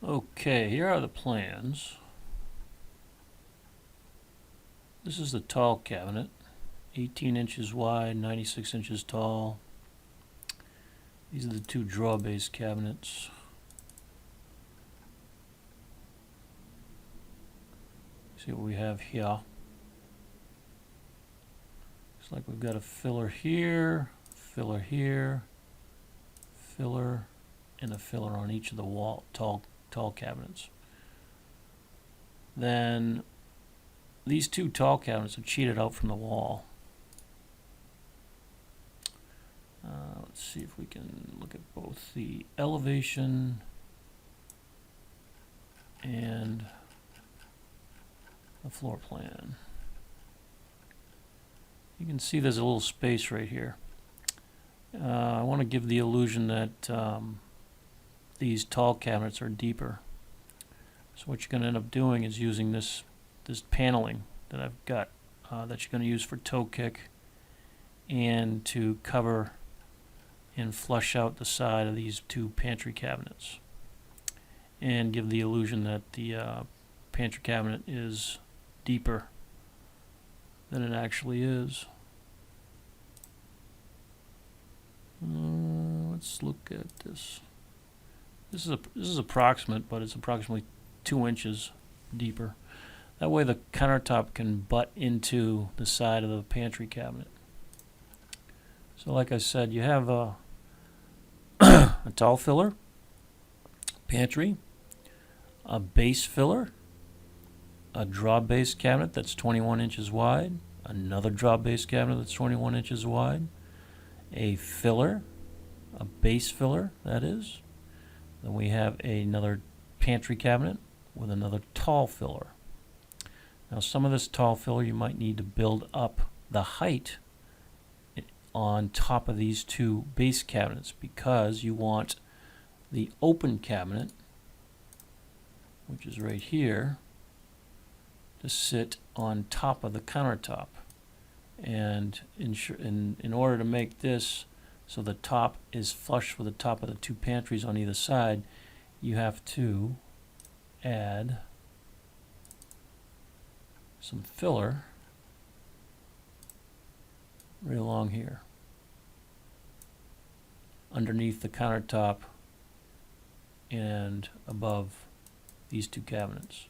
Okay, here are the plans. This is the tall cabinet, 18 inches wide, 96 inches tall. These are the two drawer-based cabinets. See what we have here. Looks like we've got a filler here, filler, and a filler on each of the tall cabinets. Then these two tall cabinets are cheated out from the wall. Let's see if we can look at both the elevation and the floor plan. You can see there's a little space right here. I want to give the illusion that these tall cabinets are deeper. So what you're going to end up doing is using this paneling that I've got that you're going to use for toe kick and to cover and flush out the side of these two pantry cabinets and give the illusion that the pantry cabinet is deeper than it actually is. Let's look at this. This is approximate, but it's approximately 2 inches deeper. That way the countertop can butt into the side of the pantry cabinet. So like I said, you have a tall filler, pantry, a base filler, a draw-based cabinet that's 21 inches wide, another draw-based cabinet that's 21 inches wide, a filler, a base filler, that is. Then we have another pantry cabinet with another tall filler. Now some of this tall filler you might need to build up the height on top of these two base cabinets because you want the open cabinet, which is right here, to sit on top of the countertop. And in order to make this so the top is flush with the top of the two pantries on either side, you have to add some filler right along here underneath the countertop and above these two cabinets.